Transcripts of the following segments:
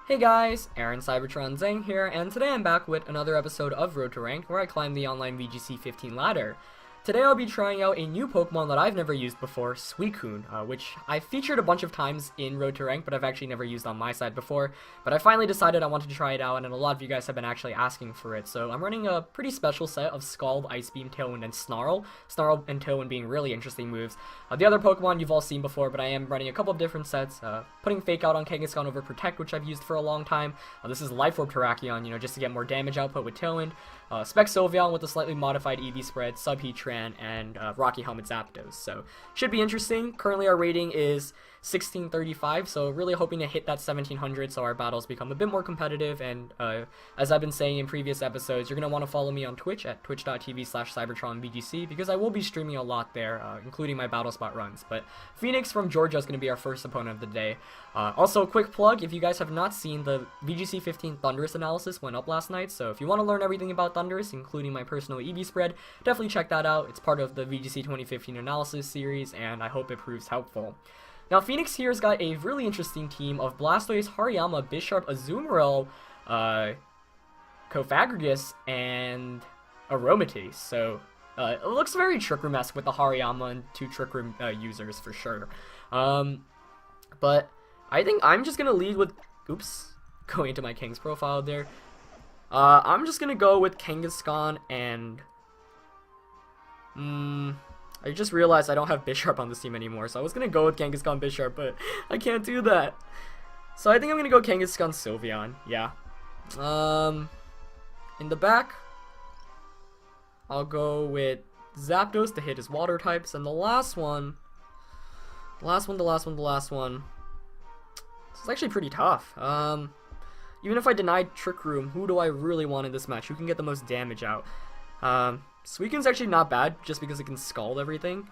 Hey guys, Aaron Cybertron Zhang here, and today I'm back with another episode of Road to Rank, where I climb the online VGC 15 ladder. Today I'll be trying out a new Pokemon that I've never used before, Suicune, which I've featured a bunch of times in Road to Rank, but I've actually never used on my side before. But I finally decided I wanted to try it out, and a lot of you guys have been actually asking for it, so I'm running a pretty special set of Scald, Ice Beam, Tailwind, and Snarl. Snarl and Tailwind being really interesting moves. The other Pokemon you've all seen before, but I am running a couple of different sets, putting Fake Out on Kangaskhan over Protect, which I've used for a long time. This is Life Orb Terrakion, just to get more damage output with Tailwind. Spec Sylveon with a slightly modified EV spread, Subheatran, and Rocky Helmet Zapdos. So, should be interesting. Currently our rating is 1635, so really hoping to hit that 1700 so our battles become a bit more competitive. And as I've been saying in previous episodes, you're going to want to follow me on Twitch at twitch.tv/CybertronVGC because I will be streaming a lot there, including my battle spot runs. But Phoenix from Georgia is going to be our first opponent of the day. Also, a quick plug, if you guys have not seen, the VGC 15 Thundurus analysis went up last night, so if you want to learn everything about Thundurus, including my personal EV spread, definitely check that out. It's part of the VGC 2015 analysis series, and I hope it proves helpful. Now, Phoenix here's got a really interesting team of Blastoise, Hariyama, Bisharp, Azumarill, Cofagrigus, and Aromatisse. So, it looks very Trick Room-esque with the Hariyama and two Trick Room users for sure. But I think I'm just gonna lead with, going into my King's profile there. I'm just gonna go with Kangaskhan and, I just realized I don't have Bisharp on this team anymore, so I was gonna go with Kangaskhan Bisharp, but I can't do that. So I think I'm gonna go Kangaskhan Sylveon, yeah. In the back, I'll go with Zapdos to hit his water types, and the last one, this is actually pretty tough. Even if I denied Trick Room, who do I really want in this match? Who can get the most damage out? Suicune's actually not bad, just because it can scald everything.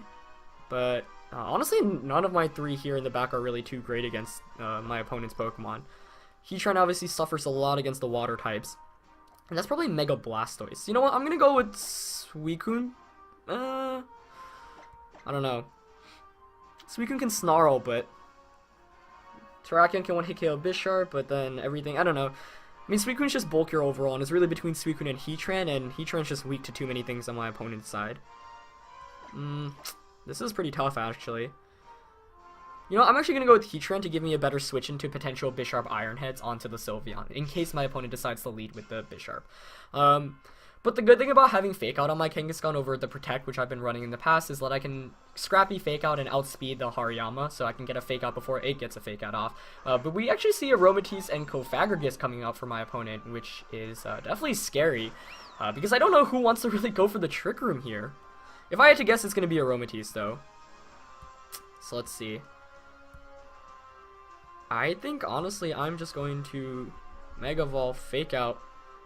But, honestly, none of my three here in the back are really too great against my opponent's Pokemon. Heatran obviously suffers a lot against the water types. And that's probably Mega Blastoise. You know what? I'm gonna go with Suicune. I don't know. Suicune can Snarl, but Terrakion can one-hit KO Bisharp, but then everything, I don't know. I mean, Suicune's just bulkier overall, and it's really between Suicune and Heatran's just weak to too many things on my opponent's side. This is pretty tough, actually. You know, I'm actually going to go with Heatran to give me a better switch into potential Bisharp Iron Heads onto the Sylveon, in case my opponent decides to lead with the Bisharp. But the good thing about having Fake Out on my Kangaskhan over the Protect, which I've been running in the past, is that I can Scrappy Fake Out and outspeed the Hariyama, so I can get a Fake Out before it gets a Fake Out off. But we actually see Aromatisse and Cofagrigus coming out for my opponent, which is definitely scary, because I don't know who wants to really go for the Trick Room here. If I had to guess, it's going to be Aromatisse, though. So let's see. I think, honestly, I'm just going to Mega Evolve, Fake Out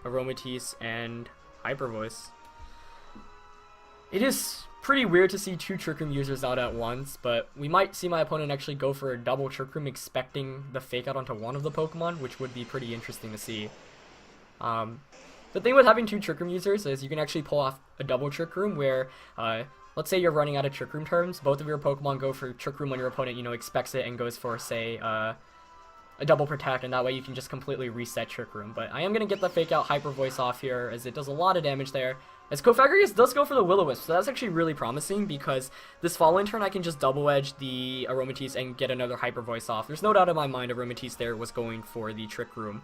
Aromatisse, and Hyper Voice. It is pretty weird to see two Trick Room users out at once, but we might see my opponent actually go for a double Trick Room, expecting the Fake Out onto one of the Pokemon, which would be pretty interesting to see. The thing with having two Trick Room users is you can actually pull off a double Trick Room where, let's say you're running out of Trick Room terms, both of your Pokemon go for Trick Room when your opponent, expects it and goes for, say, a double Protect, and that way you can just completely reset Trick Room. But I am going to get the Fake Out Hyper Voice off here, as it does a lot of damage there. As Cofagrigus does go for the Will-O-Wisp, so that's actually really promising, because this following turn I can just double edge the Aromatisse and get another Hyper Voice off. There's no doubt in my mind Aromatisse there was going for the Trick Room.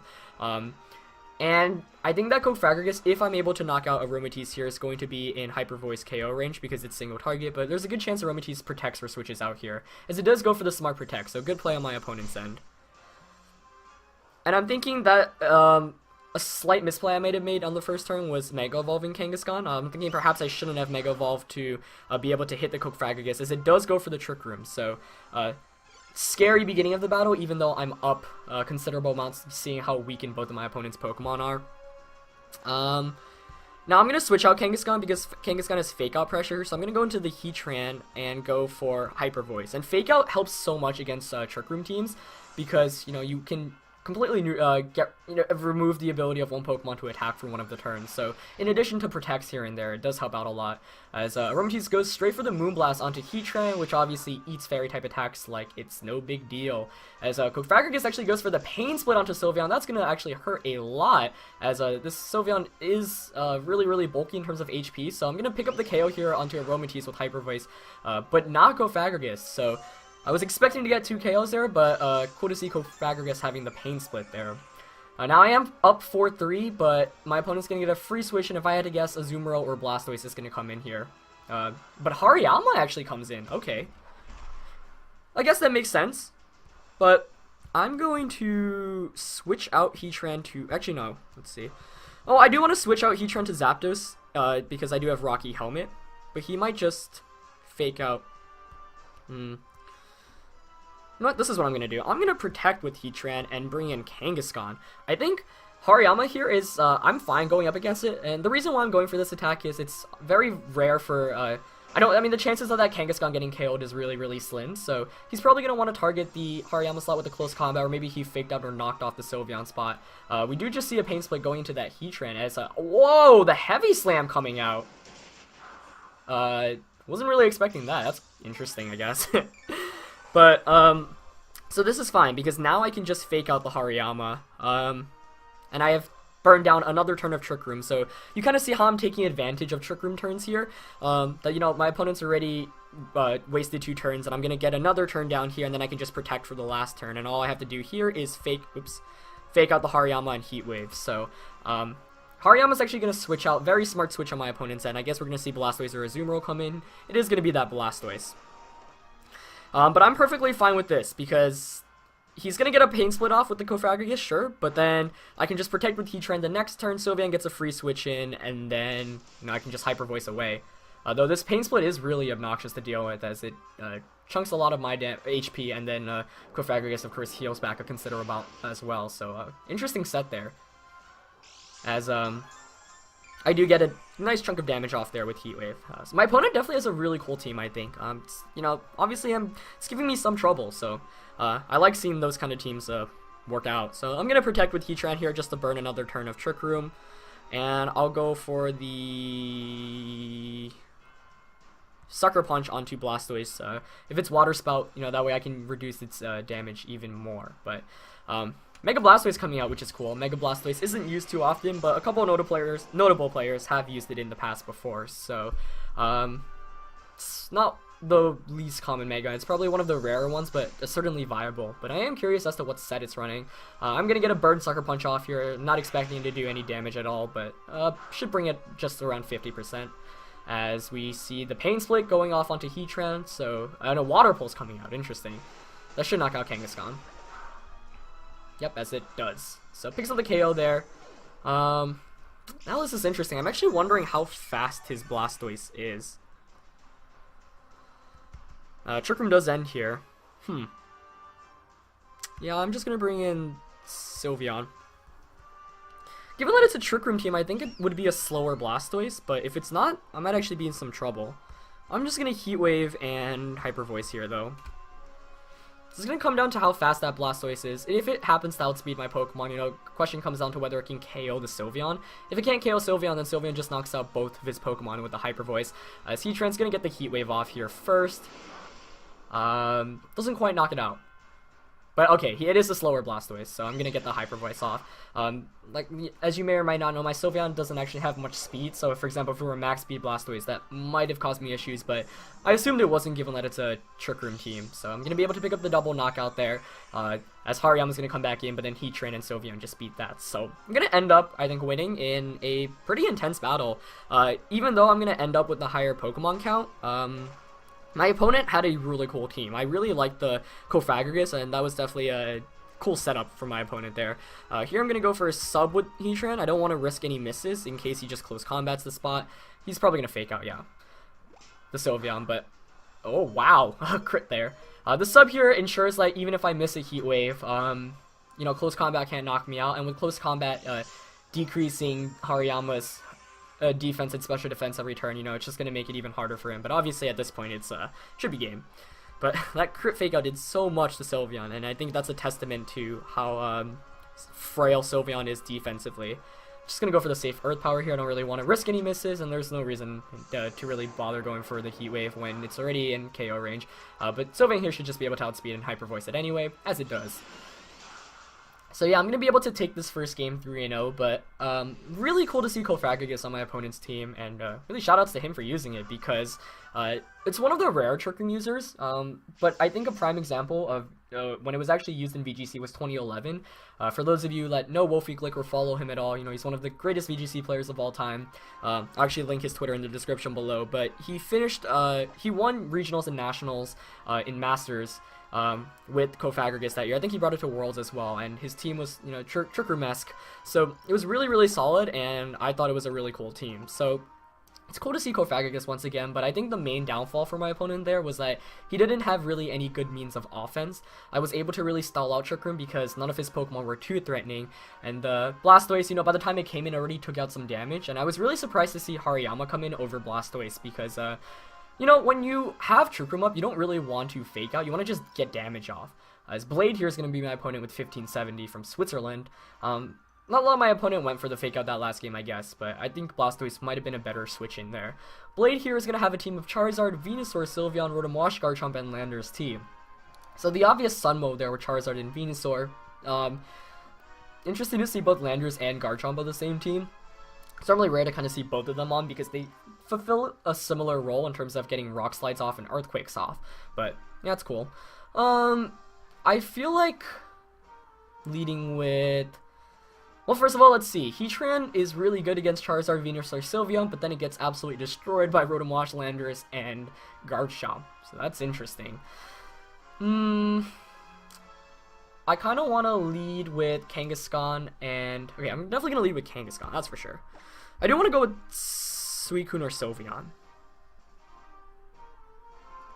And I think that Cofagrigus, if I'm able to knock out Aromatisse here, is going to be in Hyper Voice KO range because it's single target, but there's a good chance Aromatisse protects or switches out here, as it does go for the Smart Protect, so good play on my opponent's end. And I'm thinking that a slight misplay I might have made on the first turn was Mega Evolving Kangaskhan. I'm thinking perhaps I shouldn't have Mega Evolved to be able to hit the Cofagrigus, as it does go for the Trick Room. So, scary beginning of the battle, even though I'm up considerable amounts, seeing how weakened both of my opponent's Pokemon are. Now I'm going to switch out Kangaskhan because Kangaskhan has Fake Out pressure, so I'm going to go into the Heatran and go for Hyper Voice. And Fake Out helps so much against Trick Room teams, because, you can completely remove the ability of one Pokemon to attack for one of the turns. So in addition to protects here and there, it does help out a lot. As Aromatisse goes straight for the Moonblast onto Heatran, which obviously eats fairy type attacks like it's no big deal. As Cofagrigus actually goes for the Pain Split onto Sylveon, that's going to actually hurt a lot, as this Sylveon is really bulky in terms of HP. So I'm going to pick up the KO here onto Aromatisse with Hyper Voice, but not Cofagrigus. So I was expecting to get 2 KOs there, but cool to see Cofagrigus having the Pain Split there. Now I am up 4-3, but my opponent's going to get a free switch, and if I had to guess, Azumarill or Blastoise is going to come in here. But Hariyama actually comes in. Okay. I guess that makes sense. But I'm going to switch out Heatran to... Actually, no. Let's see. Oh, I do want to switch out Heatran to Zapdos, because I do have Rocky Helmet. But he might just fake out... You know what? This is what I'm going to do. I'm going to protect with Heatran and bring in Kangaskhan. I think Hariyama here is, I'm fine going up against it. And the reason why I'm going for this attack is it's very rare for, I mean, the chances of that Kangaskhan getting KO'd is really slim. So he's probably going to want to target the Hariyama slot with a close combat, or maybe he faked out or knocked off the Sylveon spot. We do just see a Pain Split going into that Heatran as, whoa, the Heavy Slam coming out. Wasn't really expecting that. That's interesting, I guess. But, so this is fine, because now I can just fake out the Hariyama, and I have burned down another turn of Trick Room, so you kind of see how I'm taking advantage of Trick Room turns here, that, you know, my opponent's already, wasted 2 turns, and I'm gonna get another turn down here, and then I can just protect for the last turn, and all I have to do here is fake out the Hariyama and Heat Wave, so, Hariyama's actually going to switch out, very smart switch on my opponent's end. I guess we're going to see Blastoise or Azumarill come in. It is going to be that Blastoise. But I'm perfectly fine with this, because he's going to get a Pain Split off with the Cofagrigus, sure, but then I can just protect with Heatran the next turn, Sylveon gets a free switch in, and then, you know, I can just Hyper Voice away. Though this Pain Split is really obnoxious to deal with, as it chunks a lot of my HP, and then Cofagrigus, of course, heals back a considerable amount as well, so interesting set there. As, I do get a nice chunk of damage off there with Heat Wave. So my opponent definitely has a really cool team, I think. You know, obviously it's giving me some trouble, so I like seeing those kind of teams work out. So I'm going to protect with Heatran here just to burn another turn of Trick Room. And I'll go for the Sucker Punch onto Blastoise. If it's Water Spout, you know, that way I can reduce its damage even more. But, Mega Blastoise coming out, which is cool. Mega Blastoise isn't used too often, but a couple of notable players have used it in the past before, so it's not the least common Mega. It's probably one of the rarer ones, but it's certainly viable. But I am curious as to what set it's running. I'm going to get a Burn Sucker Punch off here, not expecting it to do any damage at all, but should bring it just around 50%. As we see the Pain Split going off onto Heatran, and a Water Pulse coming out, interesting. That should knock out Kangaskhan. Yep, as it does. So it picks up the KO there. Now this is interesting. I'm actually wondering how fast his Blastoise is. Trick Room does end here. Yeah, I'm just going to bring in Sylveon. Given that it's a Trick Room team, I think it would be a slower Blastoise, but if it's not, I might actually be in some trouble. I'm just going to Heat Wave and Hyper Voice here, though. It's going to come down to how fast that Blastoise is. If it happens to outspeed my Pokemon, you know, question comes down to whether it can KO the Sylveon. If it can't KO Sylveon, then Sylveon just knocks out both of his Pokemon with the Hyper Voice. Heatran's going to get the Heat Wave off here first. Doesn't quite knock it out. But okay, it is a slower Blastoise, so I'm going to get the Hyper Voice off. Like, as you may or might not know, my Sylveon doesn't actually have much speed, so for example, if it were a max speed Blastoise, that might have caused me issues, but I assumed it wasn't given that it's a Trick Room team, so I'm going to be able to pick up the double knockout there, as Hariyama's going to come back in, but then Heatran and Sylveon just beat that. So I'm going to end up, I think, winning in a pretty intense battle. Even though I'm going to end up with the higher Pokemon count, my opponent had a really cool team. I really liked the Cofagrigus, and that was definitely a cool setup for my opponent there. Here I'm going to go for a sub with Heatran. I don't want to risk any misses in case he just close combats the spot. He's probably going to fake out, yeah, the Sylveon, but oh wow, crit there. The sub here ensures, like, even if I miss a Heat Wave, you know, close combat can't knock me out, and with close combat decreasing Hariyama's defense and special defense every turn, you know, it's just going to make it even harder for him. But obviously at this point it's should be game. But that crit fake out did so much to Sylveon, and I think that's a testament to how frail Sylveon is defensively. Just gonna go for the safe Earth Power here. I don't really want to risk any misses, and there's no reason to really bother going for the Heat Wave when it's already in KO range. But Sylveon here should just be able to outspeed and Hyper Voice it anyway, as it does. So yeah, I'm going to be able to take this first game 3-0, but really cool to see Cofagrigus on my opponent's team, and really shoutouts to him for using it, because it's one of the rare Trick Room users, but I think a prime example of when it was actually used in VGC was 2011. For those of you that know Wolfie Glick or follow him at all, you know, he's one of the greatest VGC players of all time. I'll actually link his Twitter in the description below, but he finished, he won regionals and nationals in Masters, with Cofagrigus that year. I think he brought it to Worlds as well, and his team was, you know, Trick Room-esque. So it was really, really solid, and I thought it was a really cool team. So it's cool to see Cofagrigus once again, but I think the main downfall for my opponent there was that he didn't have really any good means of offense. I was able to really stall out Trick Room because none of his Pokemon were too threatening, and Blastoise, you know, by the time it came in, already took out some damage, and I was really surprised to see Hariyama come in over Blastoise because, you know, when you have Trick Room up, you don't really want to fake out. You want to just get damage off. As Blade here is going to be my opponent with 1570 from Switzerland. Not a lot of my opponent went for the fake out that last game, I guess, but I think Blastoise might have been a better switch in there. Blade here is going to have a team of Charizard, Venusaur, Sylveon, Rotom, Garchomp, and Landorus team. So the obvious Sun mode there with Charizard and Venusaur. Interesting to see both Landorus and Garchomp on the same team. It's normally rare to kind of see both of them on because they fulfill a similar role in terms of getting Rock Slides off and Earthquakes off. But yeah, it's cool. I feel like leading with... Well, first of all, let's see. Heatran is really good against Charizard, Venusaur, Sylveon, but then it gets absolutely destroyed by Rotom, Landorus, and Garchomp. So that's interesting. I kind of want to lead with Kangaskhan and... Okay, I'm definitely going to lead with Kangaskhan, that's for sure. I do want to go with Suicune or Sylveon.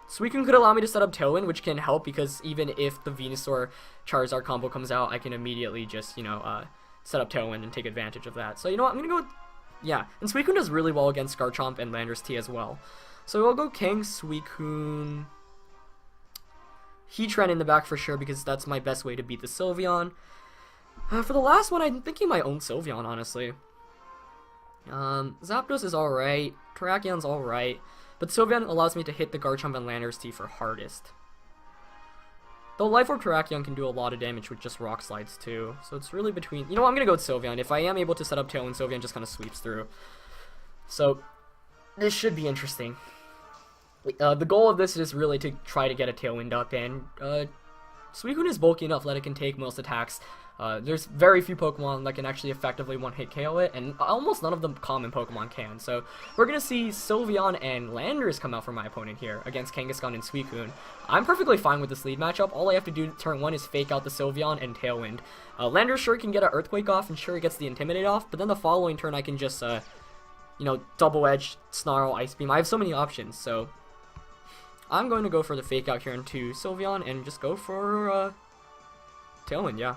Suicune could allow me to set up Tailwind, which can help because even if the Venusaur Charizard combo comes out, I can immediately just, you know, set up Tailwind and take advantage of that. So, you know what, I'm going to go with... Yeah, and Suicune does really well against Garchomp and Landorus T as well. So I'll go Kang, Suicune... Heatran in the back for sure because that's my best way to beat the Sylveon. For the last one, I'm thinking my own Sylveon, honestly. Zapdos is alright, Terrakion's alright, but Sylveon allows me to hit the Garchomp and Landorus T for hardest. Though Life Orb Terrakion can do a lot of damage with just Rock Slides too, so it's really between... You know what, I'm gonna go with Sylveon. If I am able to set up Tailwind, Sylveon just kind of sweeps through. So, this should be interesting. The goal of this is really to try to get a Tailwind up, and Suicune is bulky enough that it can take most attacks. There's very few Pokemon that can actually effectively one-hit KO it, and almost none of the common Pokemon can. So we're going to see Sylveon and Landorus come out for my opponent here against Kangaskhan and Suicune. I'm perfectly fine with this lead matchup. All I have to do turn 1 is fake out the Sylveon and Tailwind. Landorus sure can get an Earthquake off, and sure gets the Intimidate off, but then the following turn I can just, you know, Double Edge, Snarl, Ice Beam. I have so many options, so... I'm going to go for the fake out here into Sylveon and just go for Tailwind, yeah.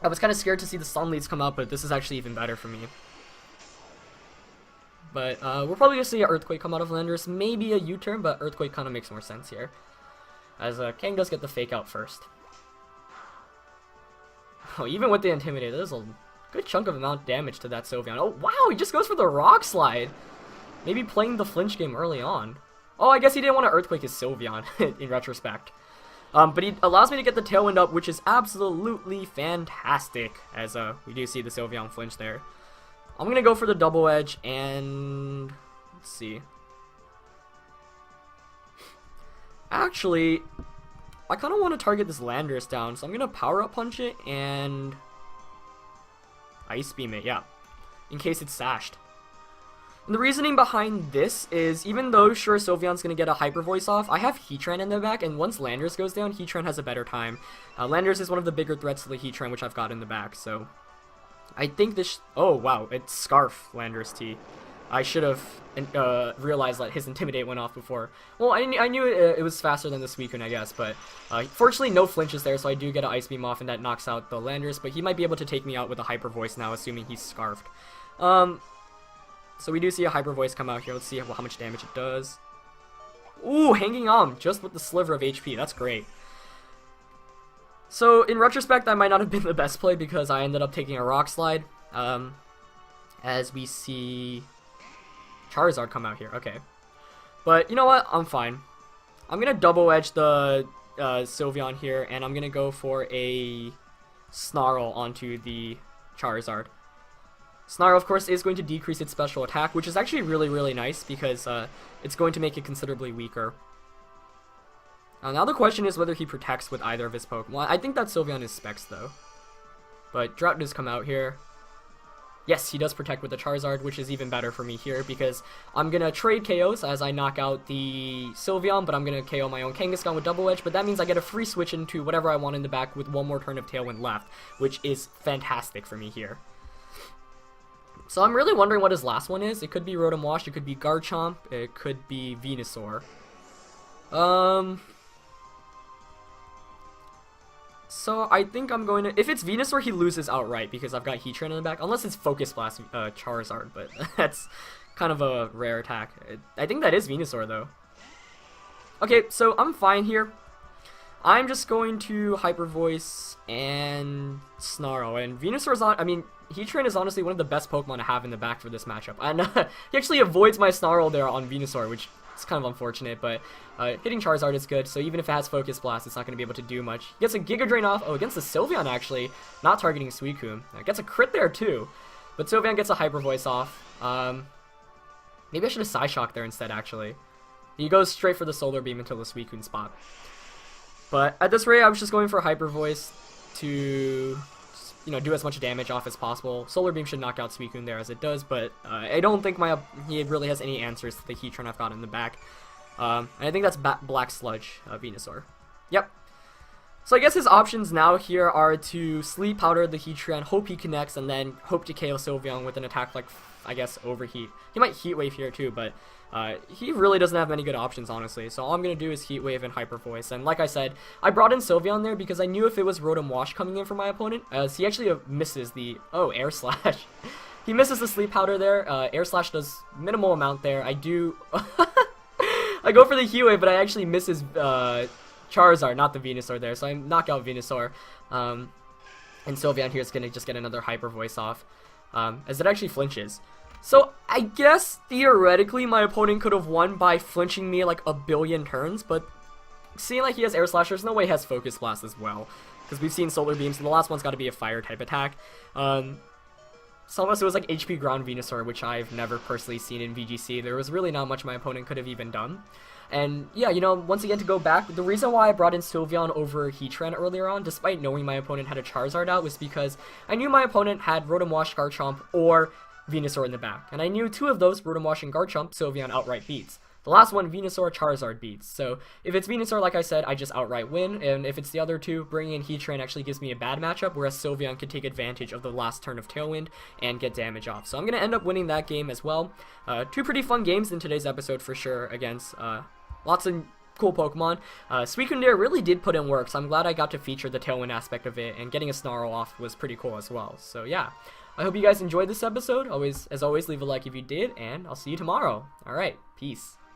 I was kind of scared to see the Sun leads come out, but this is actually even better for me. But we're probably going to see an Earthquake come out of Landorus, maybe a U-turn, but Earthquake kind of makes more sense here. As Kang does get the fake out first. Oh, even with the Intimidate, there's a good chunk of amount of damage to that Sylveon. Oh, wow, he just goes for the Rock Slide. Maybe playing the flinch game early on. Oh, I guess he didn't want to Earthquake his Sylveon, in retrospect. But he allows me to get the Tailwind up, which is absolutely fantastic, as we do see the Sylveon flinch there. I'm going to go for the Double Edge, and... Let's see. Actually, I kind of want to target this Landorus down, so I'm going to Power Up Punch it, and... Ice Beam it, yeah. In case it's sashed. And the reasoning behind this is, even though sure Sylveon's going to get a Hyper Voice off, I have Heatran in the back, and once Landorus goes down, Heatran has a better time. Landorus is one of the bigger threats to the Heatran, which I've got in the back, so... I think this... Oh, wow, it's Scarf Landorus T. I should have realized that his Intimidate went off before. Well, I knew it was faster than the Suicune, I guess, but... fortunately, no flinches there, so I do get an Ice Beam off, and that knocks out the Landorus, but he might be able to take me out with a Hyper Voice now, assuming he's Scarfed. So we do see a Hyper Voice come out here. Let's see how much damage it does. Ooh, hanging on just with the sliver of HP. That's great. So in retrospect, that might not have been the best play because I ended up taking a Rock Slide. As we see Charizard come out here. Okay. But you know what? I'm fine. I'm going to double edge the Sylveon here, and I'm going to go for a Snarl onto the Charizard. Snarl, of course, is going to decrease its special attack, which is actually really, really nice because it's going to make it considerably weaker. Now the question is whether he protects with either of his Pokemon. I think that Sylveon is Specs, though. But Drought does come out here. Yes, he does protect with the Charizard, which is even better for me here because I'm going to trade KOs as I knock out the Sylveon, but I'm going to KO my own Kangaskhan with Double Edge, but that means I get a free switch into whatever I want in the back with one more turn of Tailwind left, which is fantastic for me here. So I'm really wondering what his last one is. It could be Rotom Wash, it could be Garchomp, it could be Venusaur. So I think I'm going to... If it's Venusaur, he loses outright because I've got Heatran in the back. Unless it's Focus Blast Charizard, but that's kind of a rare attack. I think that is Venusaur, though. Okay, so I'm fine here. I'm just going to Hyper Voice and Snarl. And Venusaur's on... I mean, Heatran is honestly one of the best Pokemon to have in the back for this matchup. And he actually avoids my Snarl there on Venusaur, which... It's kind of unfortunate, but hitting Charizard is good, so even if it has Focus Blast, it's not going to be able to do much. He gets a Giga Drain off. Oh, against the Sylveon, actually. Not targeting Suicune. Gets a crit there, too. But Sylveon gets a Hyper Voice off. Maybe I should have Psyshock there instead, actually. He goes straight for the Solar Beam until the Suicune spot. But at this rate, I was just going for Hyper Voice to... you know, do as much damage off as possible. Solar Beam should knock out Suicune there as it does, but I don't think he really has any answers to the Heatran I've got in the back. And I think that's Black Sludge, Venusaur. Yep. So I guess his options now here are to Sleep Powder the Heatran, hope he connects, and then hope to KO Sylveon with an attack like, I guess, Overheat. He might Heat Wave here too, but he really doesn't have many good options, honestly. So all I'm going to do is Heat Wave and Hyper Voice. And like I said, I brought in Sylveon there because I knew if it was Rotom Wash coming in for my opponent, as he actually misses the... Oh, Air Slash. He misses the Sleep Powder there. Air Slash does minimal amount there. I do... I go for the Heat Wave, but I actually miss his Charizard, not the Venusaur there. So I knock out Venusaur. And Sylveon here is going to just get another Hyper Voice off, as it actually flinches. So I guess theoretically my opponent could have won by flinching me like a billion turns, but seeing like he has Air Slash, there's no way he has Focus Blast as well, because we've seen Solar Beams, and the last one's got to be a Fire type attack. So unless it was like HP Ground Venusaur, which I've never personally seen in VGC, there was really not much my opponent could have even done. And yeah, you know, once again to go back, the reason why I brought in Sylveon over Heatran earlier on, despite knowing my opponent had a Charizard out, was because I knew my opponent had Rotom Wash, Garchomp, or Venusaur in the back. And I knew two of those, Rotom Wash and Garchomp, Sylveon outright beats. The last one, Venusaur, Charizard beats. So if it's Venusaur, like I said, I just outright win. And if it's the other two, bringing in Heatran actually gives me a bad matchup, whereas Sylveon could take advantage of the last turn of Tailwind and get damage off. So I'm going to end up winning that game as well. Two pretty fun games in today's episode for sure against lots of cool Pokemon. Suicune really did put in work, so I'm glad I got to feature the Tailwind aspect of it, and getting a Snarl off was pretty cool as well. So yeah, I hope you guys enjoyed this episode. As always, leave a like if you did, and I'll see you tomorrow. Alright, peace.